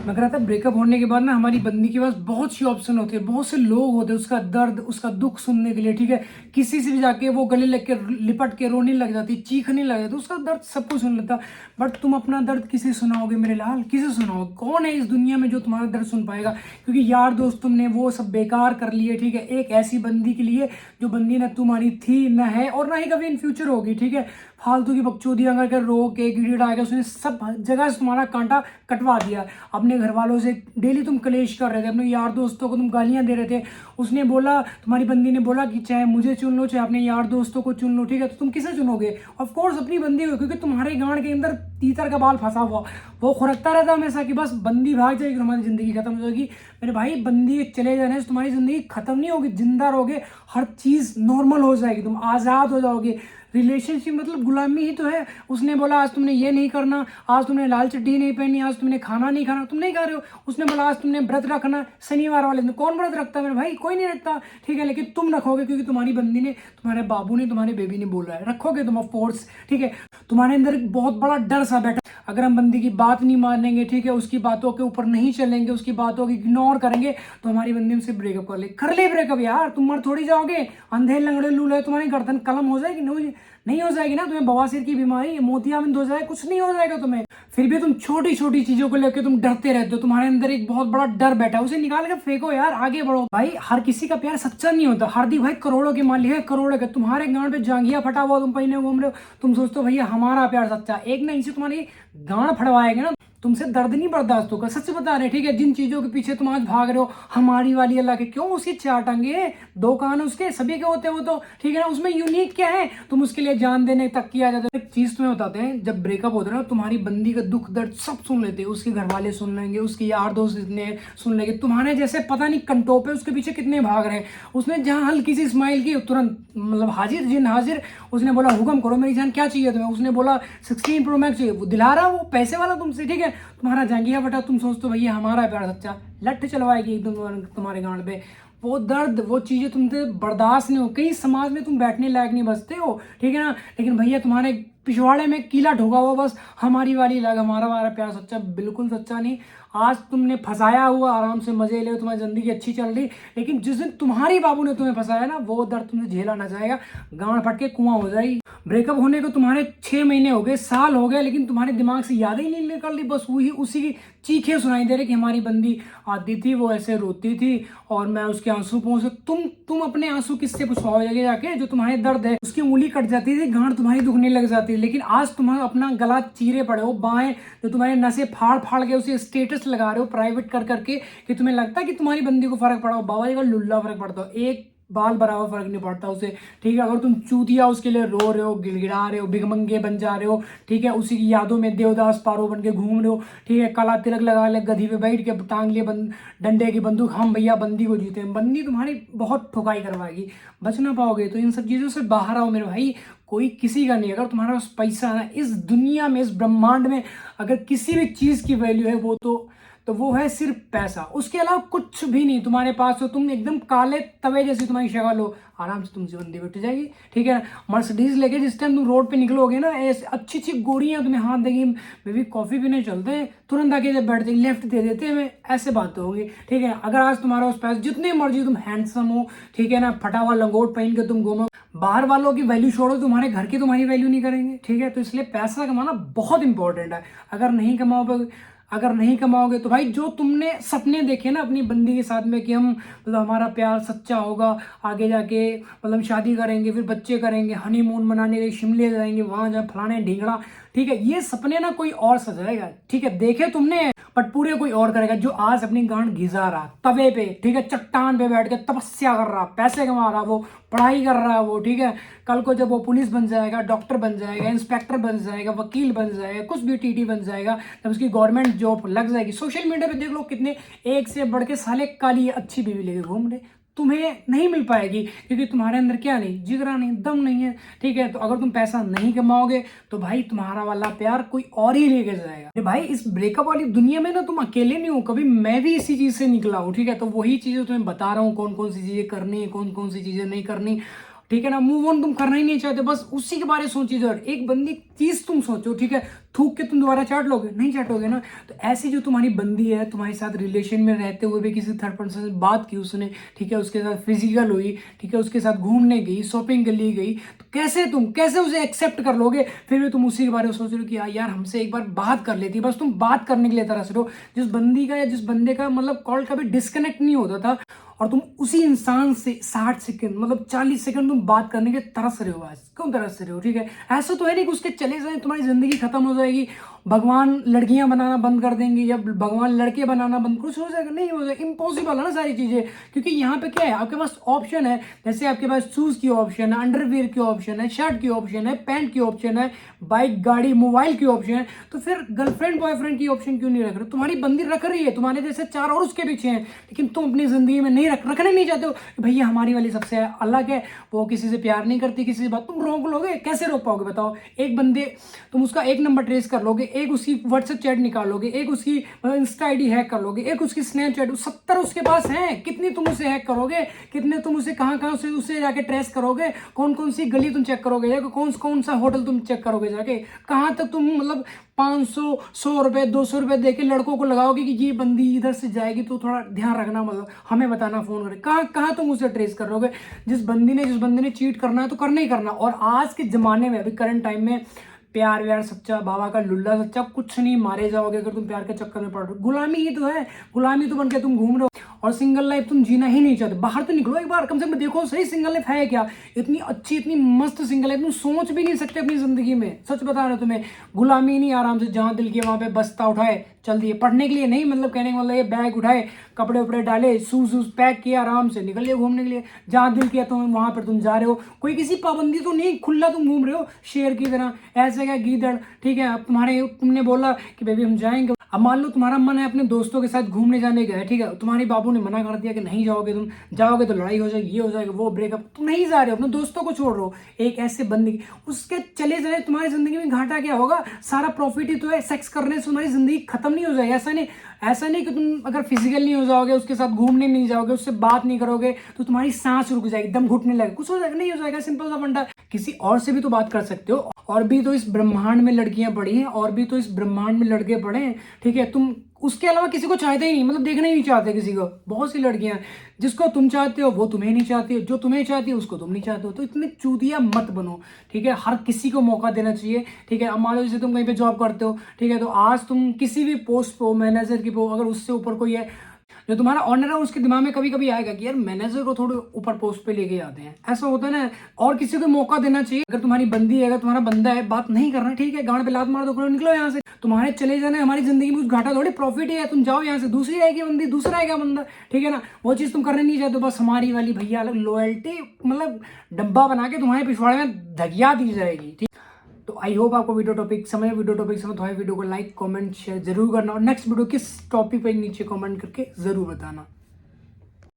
मैं कह रहा था ब्रेकअप होने के बाद ना हमारी बंदी के पास बहुत सी ऑप्शन होती है, बहुत से लोग होते हैं उसका दर्द उसका दुख सुनने के लिए। ठीक है, किसी से भी जाके वो गले लग के लिपट के रोने लग जाती, चीखने लग जाती, उसका दर्द सब कुछ सुन लेता। बट तुम अपना दर्द किसे सुनाओगे मेरे लाल, किसे सुनाओगे? कौन है इस दुनिया में जो तुम्हारा दर्द सुन पाएगा? क्योंकि यार दोस्त तुमने वो सब बेकार कर लिए। ठीक है, एक ऐसी बंदी के लिए जो बंदी ना तुम्हारी थी, ना है और ना ही कभी इन फ्यूचर होगी। ठीक है, फालतू की बकचोदियां करके रो के गिड़गिड़ा के उसने सब जगह से तुम्हारा कांटा कटवा दिया। अपने घर वालों से डेली तुम कलेश कर रहे थे, अपने यार दोस्तों को तुम गालियां दे रहे थे। उसने बोला, तुम्हारी बंदी ने बोला कि चाहे मुझे चुन लो चाहे अपने यार दोस्तों को चुन लो। ठीक है, तो तुम किसे चुनोगे? ऑफ कोर्स अपनी बंदी को, क्योंकि तुम्हारे गांड के अंदर तीतर का बाल फंसा हुआ, वो खुरकता रहता हमेशा कि बस बंदी भाग जाएगी तो हमारी जिंदगी खत्म हो जाएगी। मेरे भाई, बंदी चले जाने से तुम्हारी जिंदगी खत्म नहीं होगी, जिंदा रहोगे, हर चीज नॉर्मल हो जाएगी, तुम आजाद हो जाओगे। रिलेशनशिप मतलब गुलामी ही तो है। उसने बोला आज तुमने ये नहीं करना, आज तुमने लाल चड्डी नहीं पहननी, आज तुमने खाना नहीं खाना, तुम नहीं खा रहे हो। उसने बोला आज तुमने व्रत रखना शनिवार वाले दिन, कौन व्रत रखता है मेरे भाई? कोई नहीं रखता। ठीक है, लेकिन तुम रखोगे क्योंकि तुम्हारी बंदी ने, तुम्हारे बाबू ने, तुम्हारे बेबी ने बोला है, रखोगे तुम ऑफ कोर्स। ठीक है, तुम्हारे अंदर एक बहुत बड़ा डर सा बैठा, अगर हम बंदी की बात नहीं मानेंगे, ठीक है, उसकी बातों के ऊपर नहीं चलेंगे, उसकी बातों को इग्नोर करेंगे, तो हमारी बंदी हमसे ब्रेकअप कर ले ब्रेकअप यार। तुम मर थोड़ी जाओगे, अंधे लंगड़े लूले, तुम्हारी गर्दन कलम हो जाएगी? नहीं हो जाएगी ना। तुम्हें बवासीर की बीमारी, मोतियाबिंद हो जाए, कुछ नहीं हो जाएगा तुम्हें। फिर भी तुम छोटी छोटी चीजों को लेकर तुम डरते रहते हो। तुम्हारे अंदर एक बहुत बड़ा डर बैठा है, उसे निकाल के फेंको यार, आगे बढ़ो भाई। हर किसी का प्यार सच्चा नहीं होता। हार्दिक भाई करोड़ों के मालिक है, करोड़ों के। तुम्हारे गांड पे जांघिया फटा हुआ तुम पहने घूम रहे हो, तुम सोचते हो भैया हमारा प्यार सच्चा। एक ना इनसे तुम्हारी गांड फड़वाएगा ना, तुमसे दर्द नहीं बर्दाश्त होगा, सच बता रहे। ठीक है, जिन चीजों के पीछे तुम आज भाग रहे हो, हमारी वाली अल्लाह के, क्यों? उसकी चार टांगे, दो कान उसके, सभी के होते हैं वो तो। ठीक है ना, उसमें यूनिक क्या है? तुम उसके लिए जान देने तक किया जाता है। एक चीज तुम्हें बताते हैं, जब ब्रेकअप होता है ना, तुम्हारी बंदी का दुख दर्द सब सुन लेते हैं। उसके घर वाले सुन लेंगे, उसके यार दोस्त इतने सुन लेंगे, तुम्हारे जैसे पता नहीं कंटो पे उसके पीछे कितने भाग रहे हैं। उसने जहां हल्की सी स्माइल की तुरंत मतलब हाजिर जिन हाजिर। उसने बोला हुक्म करो मेरी जान, क्या चाहिए तुम्हें? उसने बोला 16 प्रो मैक्स चाहिए, वो दिला रहा, वो पैसे वाला तुमसे। ठीक है, तुम्हारा जांगिया फटा, तुम सोचते हो भैया हमारा प्यार सच्चा, लठ चलवाएगी एकदम तुम्हारे गांड पे। वो दर्द, वो चीजें तुमसे बर्दाश्त नहीं हो, कहीं समाज में तुम बैठने लायक नहीं बचते हो। ठीक है ना, लेकिन भैया तुम्हारे पिछवाड़े में कीला ठोका हुआ, बस हमारी वाली लग, हमारा वाला प्यार सच्चा, बिल्कुल सच्चा नहीं। आज तुमने फंसाया हुआ, आराम से मजे ले, तुम्हारी जिंदगी अच्छी चल रही, लेकिन जिस दिन तुम्हारी बाबू ने तुम्हें फंसाया ना, वो दर्द तुमसे झेला ना जाएगा, गांड फट के कुआं हो जाएगी। ब्रेकअप होने को तुम्हारे 6 महीने हो गए, साल हो गए, लेकिन तुम्हारे दिमाग से यादें ही नहीं निकल रही। बस वही उसी की चीखें सुनाई दे रही कि हमारी बंदी आती थी, वो ऐसे रोती थी और मैं उसके आंसू पहुंचे। तुम अपने आंसू किससे पूछवाओगे जाके? जो तुम्हारे दर्द है उसकी उंगली कट जाती थी, गांड तुम्हारी दुखने लग जाती है, लेकिन आज तुम अपना गला चीरे पड़े हो, बाएं जो तुम्हारे नसें फाड़ फाड़ के उसे स्टेटस लगा रहे हो प्राइवेट कर करके, कि तुम्हें लगता है कि तुम्हारी बंदी को फर्क पड़ा हो। बाबा जी का लुल्ला फर्क पड़ता हो, एक बाल बराबर फर्क नहीं पड़ता उसे। ठीक है, अगर तुम चूतिया उसके लिए रो रहे हो, गिड़गिड़ा रहे हो, भिगमंगे बन जा रहे हो, ठीक है, उसी की यादों में देवदास पारो बन के घूम रहे हो। ठीक है, काला तिलक लगा ले, गधी पे बैठ के टांग लिए डंडे की बंदूक, हम भैया बंदी को जीते हैं। बंदी तुम्हारी बहुत ठुकाई करवाएगी, बच ना पाओगे। तो इन सब चीजों से बाहर आओ मेरे भाई, कोई किसी का नहीं। अगर तुम्हारे पास पैसा है ना, इस दुनिया में, इस ब्रह्मांड में अगर किसी भी चीज की वैल्यू है, तो वो है सिर्फ पैसा। उसके अलावा कुछ भी नहीं तुम्हारे पास हो। तुम एकदम काले तवे जैसी तुम्हारी शक्ल हो, आराम से तुमसे बंदी बैठ जाएगी। ठीक है, मर्सिडीज लेके जिस टाइम तुम रोड पे निकलोगे ना, ऐसे अच्छी अच्छी गोरियां तुम्हें हाथ देगी, बेबी कॉफी पीने चलते हैं, तुरंत आके जब बैठ जाएगी, लेफ्ट दे देते हैं, ऐसे बात होगी। ठीक है, अगर आज तुम्हारे पास पैसे जितने मर्जी, तुम हैंडसम हो, ठीक है ना, फटा हुआ लंगोट पहन के तुम घूमो, बाहर वालों की वैल्यू छोड़ो, तुम्हारे घर की तुम्हारी वैल्यू नहीं करेंगे। ठीक है, तो इसलिए पैसा कमाना बहुत इंपॉर्टेंट है। अगर नहीं कमाओगे तो भाई, जो तुमने सपने देखे ना अपनी बंदी के साथ में कि हम मतलब हमारा प्यार सच्चा होगा, आगे जाके मतलब शादी करेंगे, फिर बच्चे करेंगे, हनीमून मनाने के लिए शिमले जाएंगे, वहां जाए फलाने ढींगड़ा, ठीक है, ये सपने ना कोई और सजाएगा। ठीक है, देखे तुमने, बट पूरे कोई और करेगा। जो आज अपनी गांड घिसा रहा तवे पे, ठीक है, चट्टान पे बैठ के तपस्या कर रहा, पैसे कमा रहा, वो पढ़ाई कर रहा है वो, ठीक है, कल को जब वो पुलिस बन जाएगा, डॉक्टर बन जाएगा, इंस्पेक्टर बन जाएगा, वकील बन जाएगा, कुछ भी टीटी बन जाएगा, जब उसकी गवर्नमेंट जॉब लग जाएगी, सोशल मीडिया पे देख लो कितने एक से बढ़ के साले काली अच्छी बीवी लेके घूम रहे, तुम्हें नहीं मिल पाएगी, क्योंकि तुम्हारे अंदर क्या नहीं, जिगरा नहीं, दम नहीं है। ठीक है, तो अगर तुम पैसा नहीं कमाओगे तो भाई तुम्हारा वाला प्यार कोई और ही लेके जाएगा। अरे भाई, इस ब्रेकअप वाली दुनिया में ना तुम अकेले नहीं हो, कभी मैं भी इसी चीज से निकला हूँ। ठीक है, तो वही चीजें तुम्हें बता रहा हूँ, कौन कौन सी चीजें करनी है, कौन कौन सी चीजें नहीं करनी। ठीक है ना, मूव ऑन तुम करना ही नहीं चाहते, बस उसी के बारे में सोची जो एक बंदी चीज तुम सोचो, ठीक है, थूक के तुम दोबारा चाट लोगे, नहीं चाटोगे ना। तो ऐसी जो तुम्हारी बंदी है, तुम्हारे साथ रिलेशन में रहते हुए भी किसी थर्ड पर्सन से बात की उसने, ठीक है, उसके साथ फिजिकल हुई, ठीक है, उसके साथ घूमने गई, शॉपिंग के लिए गई, तो कैसे उसे एक्सेप्ट कर लोगे? फिर भी तुम उसी के बारे में सोच रहे हो कि यार हमसे एक बार बात कर लेती, बस तुम बात करने के लिए तरस रहे हो। जिस बंदी का या जिस बंदे का मतलब कॉल कभी डिस्कनेक्ट नहीं होता था, और तुम उसी इंसान से 60 सेकंड मतलब 40 सेकंड तुम बात करने के तरस रहे हो। आज क्यों तरस रहे हो? ठीक है, ऐसा तो है नहीं कि उसके चले जाए तुम्हारी जिंदगी खत्म हो जाएगी, भगवान लड़कियां बनाना बंद कर देंगे या भगवान लड़के बनाना बंद, कुछ हो जाएगा? नहीं हो जाएगा, इम्पॉसिबल है ना सारी चीजें। क्योंकि यहाँ पे क्या है, आपके पास ऑप्शन है, जैसे आपके पास शूज की ऑप्शन है, अंडरवियर की ऑप्शन है, शर्ट की ऑप्शन है, पैंट की ऑप्शन है, बाइक गाड़ी मोबाइल की ऑप्शन है, तो फिर गर्लफ्रेंड बॉयफ्रेंड की ऑप्शन क्यों नहीं रख रहे? तुम्हारी बंदी रख रही है, तुम्हारे जैसे 4 और उसके पीछे हैं, लेकिन तुम अपनी जिंदगी में नहीं रखना नहीं चाहते हो। भैया हमारी वाली सबसे अलग है, वो किसी से प्यार नहीं करती, किसी से बात, तुम रोक लोगे? कैसे रोक पाओगे बताओ? एक बंदे तुम उसका एक नंबर ट्रेस कर लोगे, एक उसकी व्हाट्सएप चैट निकालोगे, एक उसकी इंस्टा आईडी हैक कर लोगे, एक उसकी स्नैपचैट, 70 उसके पास है, कितनी तुम उसे हैक करोगे? कितने तुम उसे कहाँ से उसे जाके ट्रेस करोगे? कौन कौन सी गली तुम चेक करोगे जाके? कौन सा होटल तुम चेक करोगे जाके? कहाँ तक तुम मतलब 500 100 रुपए 200 रुपए देके लड़कों को लगाओगे कि ये बंदी इधर से जाएगी तो थोड़ा ध्यान रखना, मतलब हमें बताना फोन करके? कहाँ तुम उसे ट्रेस कर लोगे? जिस बंदी ने चीट करना है तो करना ही करना। और आज के जमाने में अभी करंट टाइम में प्यार व्यार सच्चा, बाबा का लुल्ला सच्चा कुछ नहीं, मारे जाओगे अगर तुम प्यार के चक्कर में पड़ रहे हो। गुलामी ही तो है, गुलामी तो बन के तुम घूम रहे हो, और सिंगल लाइफ तुम जीना ही नहीं चाहते। बाहर तो निकलो एक बार, कम से कम देखो सही सिंगल लाइफ है क्या। इतनी अच्छी इतनी मस्त सिंगल लाइफ तुम सोच भी नहीं सकते अपनी जिंदगी में, सच बता रहे हो तुम्हें। गुलामी नहीं, आराम से जहां दिल किया वहां पे बस्ता उठाए चल दिए, पढ़ने के लिए नहीं, मतलब कहने का मतलब ये बैग उठाए, कपड़े उपड़े डाले, शूज पैक किया, आराम से निकल लिए घूमने के लिए, जहां दिल किया तुम वहां पर तुम जा रहे हो। कोई किसी पाबंदी तो नहीं, खुला तुम घूम रहे हो शेर की तरह, ऐसे क्या गीदड़, ठीक है। अब तुमने बोला कि बेबी हम जाएंगे, अब मान लो तुम्हारा मन है अपने दोस्तों के साथ घूमने जाने का है, ठीक है, तुम्हारे बाबू ने मना कर दिया कि नहीं जाओगे, तुम जाओगे तो लड़ाई हो जाएगी, ये हो जाएगा, वो ब्रेकअप, तुम नहीं जा रहे हो, अपने दोस्तों को छोड़ रहे हो एक ऐसे बंदी, उसके चले जाए तुम्हारी जिंदगी में घाटा क्या होगा? सारा प्रॉफिट ही तो है, सेक्स करने से तुम्हारी जिंदगी खत्म नहीं हो जाएगी। ऐसा नहीं कि तुम अगर फिजिकल नहीं हो जाओगे, उसके साथ घूमने नहीं जाओगे, उससे बात नहीं करोगे तो तुम्हारी सांस रुक जाएगी, दम घुटने लगेगा, कुछ हो जाएगा? नहीं हो जाएगा, सिंपल सा फंडा। किसी और से भी तो बात कर सकते हो, और भी तो इस ब्रह्मांड में लड़कियां पड़ी हैं, और भी तो इस ब्रह्मांड में लड़के पड़े हैं, ठीक है। तुम उसके अलावा किसी को चाहते ही नहीं, मतलब देखना ही नहीं चाहते किसी को। बहुत सी लड़कियां जिसको तुम चाहते हो वो तुम्हें नहीं चाहती हो, जो तुम्हें चाहती है उसको तुम नहीं चाहते हो। तो इतने चूतिया मत बनो, ठीक है। हर किसी को मौका देना चाहिए, ठीक है। अब मान लो जैसे तुम कहीं पे जॉब करते हो, ठीक है, तो आज तुम किसी भी पोस्ट पे हो, मैनेजर की हो, अगर उससे ऊपर कोई है जो तुम्हारा ऑनर है, उसके दिमाग में कभी कभी आएगा कि यार मैनेजर को थोड़े ऊपर पोस्ट पे लेके आते हैं, ऐसा होता है ना। और किसी को मौका देना चाहिए। अगर तुम्हारी बंदी है, अगर तुम्हारा बंदा है, बात नहीं करना, ठीक है, गांड पे लात मार दो, निकलो यहाँ से। तुम्हारे चले जाना हमारी जिंदगी में कुछ घाटा थोड़ी, प्रॉफिट है, तुम जाओ यहाँ से, दूसरी आएगी बंदी, दूसरा आएगा बंदा, ठीक है ना। वो चीज तुम करने नहीं चाहते, बस हमारी वाली भैया अलग लॉयल्टी मतलब डब्बा बना के तुम्हारे पिछवाड़े में धकिया दी जाएगी, ठीक। तो आई होप आपको वीडियो टॉपिक समझ तो वीडियो को लाइक कमेंट शेयर जरूर करना, और नेक्स्ट वीडियो किस टॉपिक पे नीचे कमेंट करके जरूर बताना।